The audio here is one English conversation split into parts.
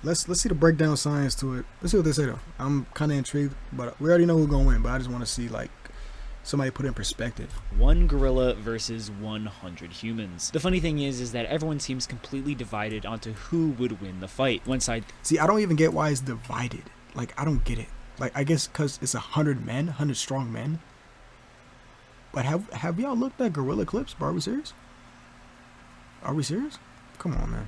Let's see the breakdown science to it. Let's see what they say though. I'm kind of intrigued, but we already know who's gonna win. But I just want to see like somebody put it in perspective. One gorilla versus 100 humans. The funny thing is that everyone seems completely divided onto who would win the fight. One side. See, I don't even get why it's divided. Like I don't get it. Like I guess because it's 100 men, 100 strong men. But have y'all looked at gorilla clips? Bro, are we serious? Are we serious? Come on, man.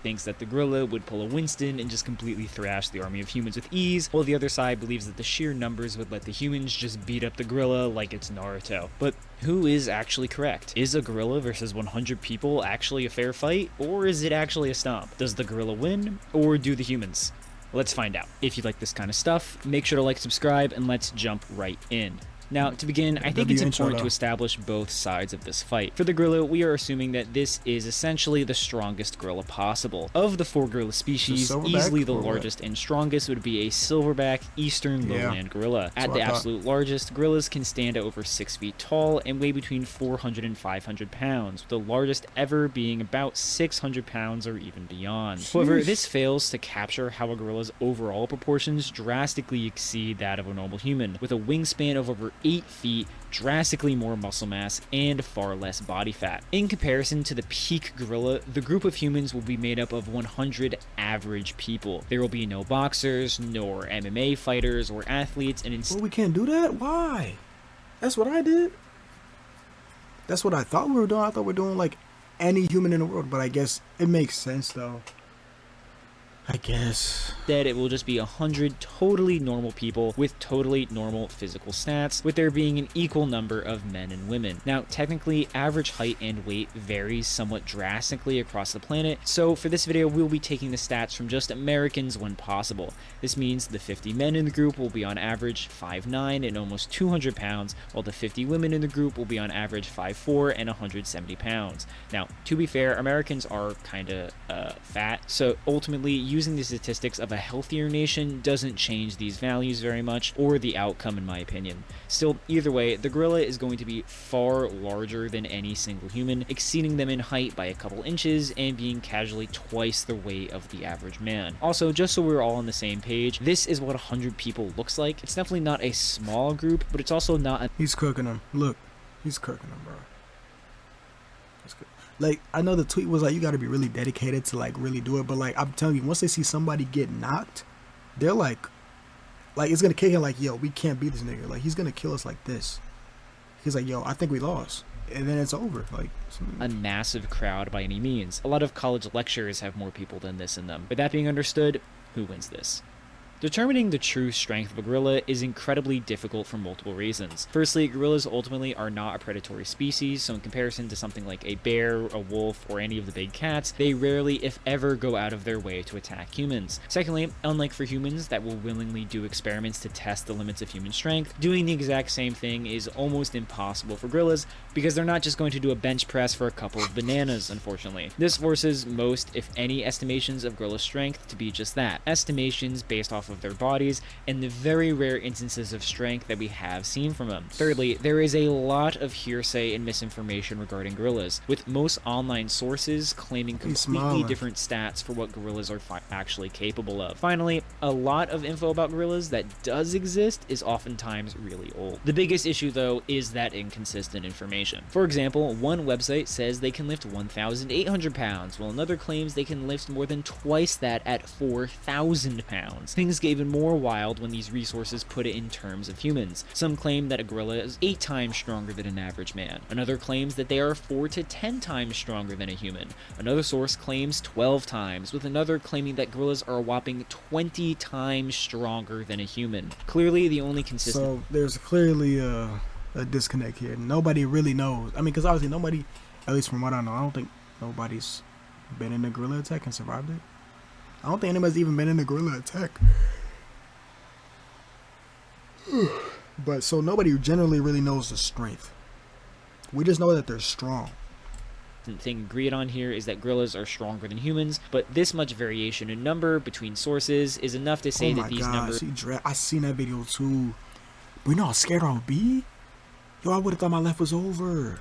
Thinks that the gorilla would pull a Winston and just completely thrash the army of humans with ease, while the other side believes that the sheer numbers would let the humans just beat up the gorilla like it's Naruto. But who is actually correct? Is a gorilla versus 100 people actually a fair fight, or is it actually a stomp? Does the gorilla win, or do the humans? Let's find out. If you like this kind of stuff, make sure to like, subscribe, and let's jump right in. Now, to begin, I think it's important to establish both sides of this fight. For the gorilla, we are assuming that this is essentially the strongest gorilla possible. Of the 4 gorilla species, easily the largest and strongest would be a silverback eastern lowland gorilla. At the absolute largest, gorillas can stand at over 6 feet tall and weigh between 400 and 500 pounds, with the largest ever being about 600 pounds or even beyond. However, this fails to capture how a gorilla's overall proportions drastically exceed that of a normal human, with a wingspan of over 8 feet, drastically more muscle mass, and far less body fat. In comparison to the peak gorilla, the group of humans will be made up of 100 average people. There will be no boxers, nor MMA fighters or athletes, and instead... Well, we can't do that? Why? That's what I did. That's what I thought we were doing. I thought we were doing like any human in the world, but I guess it makes sense though. I guess. Instead, it will just be 100 totally normal people with totally normal physical stats, with there being an equal number of men and women. Now, technically, average height and weight varies somewhat drastically across the planet, so for this video, we'll be taking the stats from just Americans when possible. This means the 50 men in the group will be on average 5'9" and almost 200 pounds, while the 50 women in the group will be on average 5'4" and 170 pounds. Now, to be fair, Americans are kinda fat, so ultimately, using the statistics of a healthier nation doesn't change these values very much, or the outcome in my opinion. Still, either way, the gorilla is going to be far larger than any single human, exceeding them in height by a couple inches and being casually twice the weight of the average man. Also, just so we're all on the same page, this is what 100 people looks like. It's definitely not a small group, but it's also not a... He's cooking them. Look, he's cooking them, bro. Like, I know the tweet was like, you got to be really dedicated to like really do it, but like, I'm telling you, once they see somebody get knocked, they're like it's gonna kick him like, yo, we can't beat this nigga. Like, he's gonna kill us like this. He's like, yo, I think we lost, and then it's over. Like, a massive crowd by any means. A lot of college lectures have more people than this in them. With that being understood, who wins this? Determining the true strength of a gorilla is incredibly difficult for multiple reasons. Firstly, gorillas ultimately are not a predatory species, so in comparison to something like a bear, a wolf, or any of the big cats, they rarely, if ever, go out of their way to attack humans. Secondly, unlike for humans that will willingly do experiments to test the limits of human strength, doing the exact same thing is almost impossible for gorillas because they're not just going to do a bench press for a couple of bananas, unfortunately. This forces most, if any, estimations of gorilla strength to be just that, estimations based off of their bodies and the very rare instances of strength that we have seen from them. Thirdly, there is a lot of hearsay and misinformation regarding gorillas, with most online sources claiming completely different stats for what gorillas are actually capable of. Finally, a lot of info about gorillas that does exist is oftentimes really old. The biggest issue though is that inconsistent information. For example, one website says they can lift 1,800 pounds, while another claims they can lift more than twice that at 4,000 pounds. Things get even more wild when these resources put it in terms of humans. Some claim that a gorilla is 8 times stronger than an average man. Another claims that they are 4 to 10 times stronger than a human. Another source claims 12 times, with another claiming that gorillas are a whopping 20 times stronger than a human. Clearly, the only consistent... So, there's clearly a disconnect here. Nobody really knows. I mean, because obviously nobody, at least from what I know, I don't think nobody's been in a gorilla attack and survived it. I don't think anybody's even been in a gorilla attack. But so nobody generally really knows the strength. We just know that they're strong. The thing agreed on here is that gorillas are stronger than humans, but this much variation in number between sources is enough to say that these numbers... I seen that video too. But you know how scared I would be? Yo, I would have thought my left was over.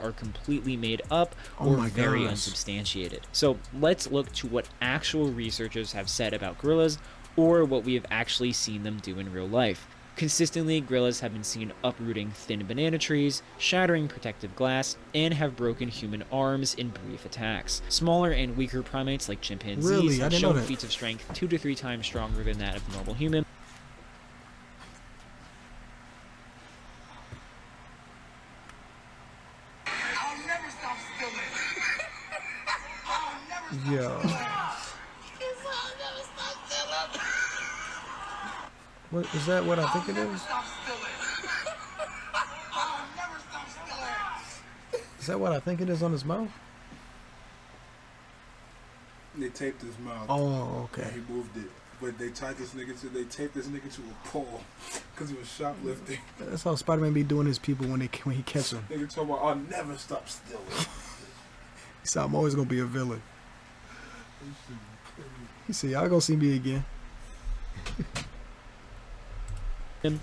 Are completely made up Oh or my very gosh. unsubstantiated. So let's look to what actual researchers have said about gorillas, or what we have actually seen them do in real life. Consistently, gorillas have been seen uprooting thin banana trees, shattering protective glass, and have broken human arms in brief attacks. Smaller and weaker primates like chimpanzees Really? I have didn't know shown that. feats of strength 2 to 3 times stronger than that of normal humans. I'll never stop stealing. I'll never stop Yo. stealing. I'll never stop stealing. What is that? What I think it Never is? stop stealing. I'll never stop stealing. Is that what I think it is on his mouth? They taped his mouth. Oh, Yeah, okay. he moved it. But they taped this nigga to a pole because he was shoplifting. That's how Spider-Man be doing his people when he catch them. Nigga talking about, I'll never stop stealing. He said, I'm always gonna be a villain. He said, y'all gonna see me again.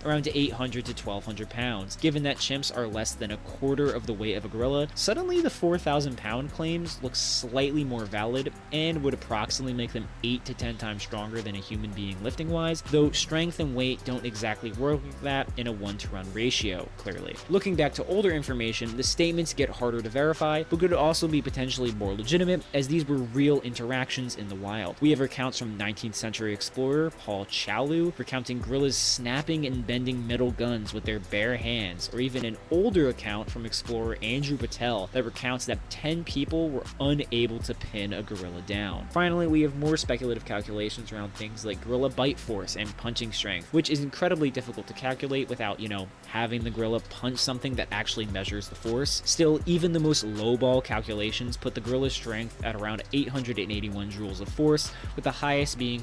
Around 800 to 1,200 pounds. Given that chimps are less than a quarter of the weight of a gorilla, suddenly the 4,000 pound claims look slightly more valid and would approximately make them 8 to 10 times stronger than a human being lifting wise, though strength and weight don't exactly work like that in a 1-to-1 ratio, clearly. Looking back to older information, the statements get harder to verify, but could also be potentially more legitimate, as these were real interactions in the wild. We have accounts from 19th century explorer Paul Chalu recounting gorillas snapping and bending metal guns with their bare hands, or even an older account from explorer Andrew Patel that recounts that 10 people were unable to pin a gorilla down. Finally, we have more speculative calculations around things like gorilla bite force and punching strength, which is incredibly difficult to calculate without, having the gorilla punch something that actually measures the force. Still, even the most lowball calculations put the gorilla's strength at around 881 joules of force, with the highest being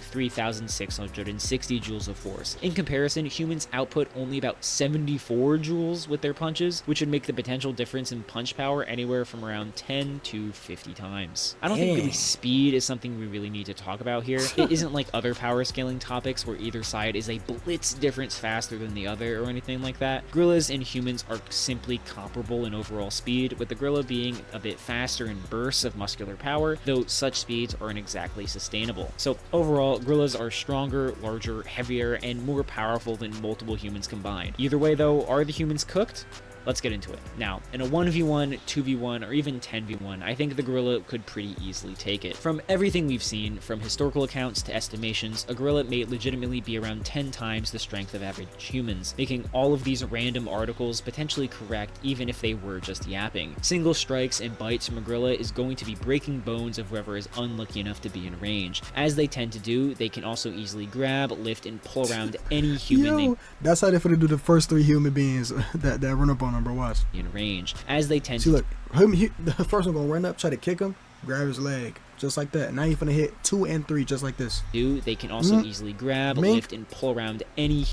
3,660 joules of force. In comparison, humans output only about 74 joules with their punches, which would make the potential difference in punch power anywhere from around 10 to 50 times. I don't think really Dang. speed is something we really need to talk about here. It isn't like other power scaling topics where either side is a blitz difference faster than the other or anything like that. Gorillas and humans are simply comparable in overall speed, with the gorilla being a bit faster in bursts of muscular power, though such speeds aren't exactly sustainable. So overall, gorillas are stronger, larger, heavier, and more powerful than multiple humans combined. Either way though, are the humans cooked? Let's get into it. Now, in a 1v1, 2v1, or even 10v1, I think the gorilla could pretty easily take it. From everything we've seen, from historical accounts to estimations, a gorilla may legitimately be around 10 times the strength of average humans, making all of these random articles potentially correct even if they were just yapping. Single strikes and bites from a gorilla is going to be breaking bones of whoever is unlucky enough to be in range. As they tend to do, they can also easily grab, lift, and pull around any human they That's how they're gonna do the first 3 human beings that run up on him, bro. Watch. in range. As they tend See, to look, the first one gonna run up, try to kick him, grab his leg, just like that. Now you're gonna hit 2 and 3, just like this, do, they can also easily grab, Mink. lift, and pull around any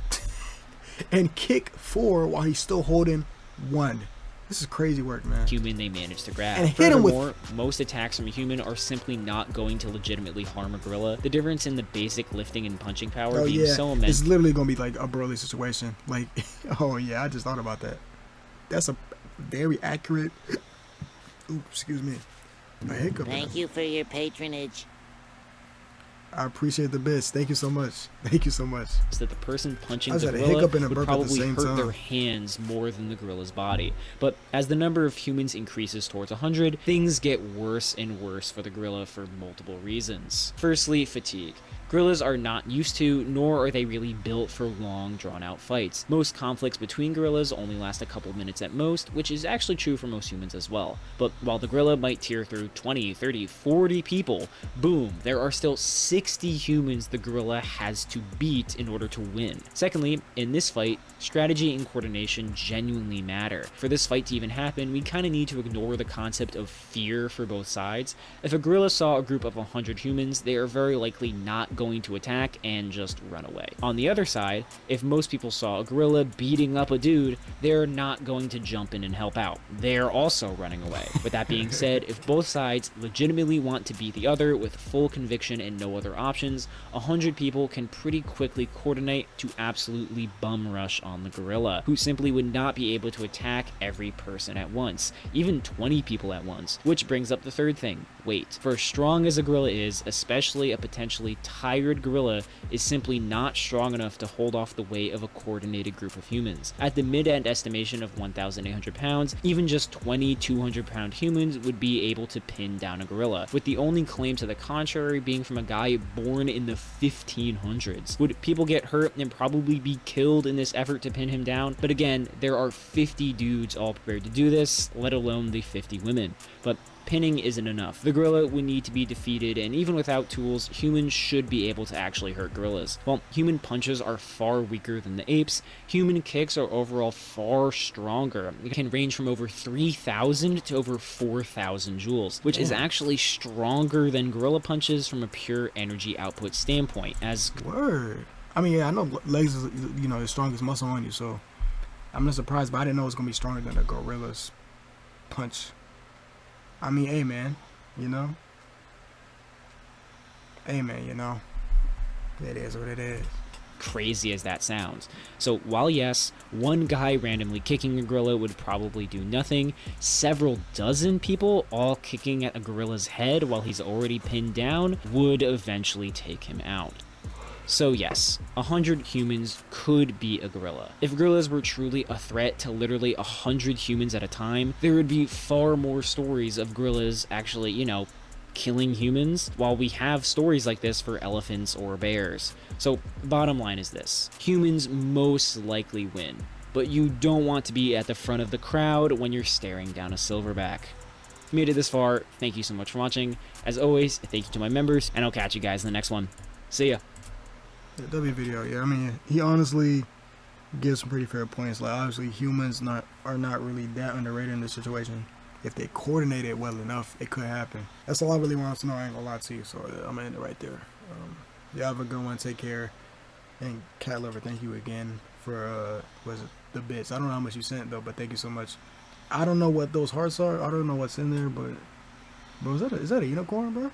and kick 4 while he's still holding 1. This is crazy work, man. human they manage to grab. And hit him with- Furthermore, most attacks from a human are simply not going to legitimately harm a gorilla. The difference in the basic lifting and punching power Oh being yeah, so immense it's literally gonna be like a Broly situation. Like, oh yeah, I just thought about that. That's a very accurate. Ooh, excuse me. A hiccup. Thank you for your patronage. I appreciate the bits. Thank you so much. Thank you so much. that the person punching I the just had a gorilla hiccup and a would burp at the probably same hurt time. their hands more than the gorilla's body. But as the number of humans increases towards 100, things get worse and worse for the gorilla for multiple reasons. Firstly, fatigue. Gorillas are not used to, nor are they really built for long, drawn-out fights. Most conflicts between gorillas only last a couple minutes at most, which is actually true for most humans as well. But while the gorilla might tear through 20, 30, 40 people, boom, there are still 60 humans the gorilla has to beat in order to win. Secondly, in this fight, strategy and coordination genuinely matter. For this fight to even happen, we kind of need to ignore the concept of fear for both sides. If a gorilla saw a group of 100 humans, they are very likely not going to attack and just run away. On the other side, if most people saw a gorilla beating up a dude, they're not going to jump in and help out. They're also running away. With that being said, if both sides legitimately want to beat the other with full conviction and no other other options, 100 people can pretty quickly coordinate to absolutely bum rush on the gorilla, who simply would not be able to attack every person at once, even 20 people at once. Which brings up the third thing, weight. For as strong as a gorilla is, especially a potentially tired gorilla, is simply not strong enough to hold off the weight of a coordinated group of humans. At the mid-end estimation of 1,800 pounds, even just 20 200-pound humans would be able to pin down a gorilla, with the only claim to the contrary being from a guy born in the 1500s. Would people get hurt and probably be killed in this effort to pin him down? But again, there are 50 dudes all prepared to do this, let alone the 50 women. But pinning isn't enough. The gorilla would need to be defeated, and even without tools, humans should be able to actually hurt gorillas. While human punches are far weaker than the apes, human kicks are overall far stronger. It can range from over 3,000 to over 4,000 joules, which is actually stronger than gorilla punches from a pure energy output standpoint, as... Word. I mean, yeah, I know legs is, you know, the strongest muscle on you, so I'm not surprised, but I didn't know it was going to be stronger than a gorilla's punch. I mean, hey, man, you know? Hey, man, you know? It is what it is. Crazy as that sounds. So while yes, one guy randomly kicking a gorilla would probably do nothing, several dozen people all kicking at a gorilla's head while he's already pinned down would eventually take him out. So yes, 100 humans could be a gorilla. If gorillas were truly a threat to literally 100 humans at a time, there would be far more stories of gorillas actually, you know, killing humans, while we have stories like this for elephants or bears. So bottom line is this: humans most likely win, but you don't want to be at the front of the crowd when you're staring down a silverback. If you made it this far, thank you so much for watching. As always, thank you to my members, and I'll catch you guys in the next one. See ya. Yeah, W video, yeah. I mean, he honestly gives some pretty fair points. Like, obviously, humans are not really that underrated in this situation. If they coordinate it well enough, it could happen. That's all I really want to know. I ain't gonna lie to you, so I'm gonna end it right there. Yeah, have a good one. Take care. And Cat Lover, thank you again for was it the bits? I don't know how much you sent though, but thank you so much. I don't know what those hearts are. I don't know what's in there, but bro, is that a unicorn, bro?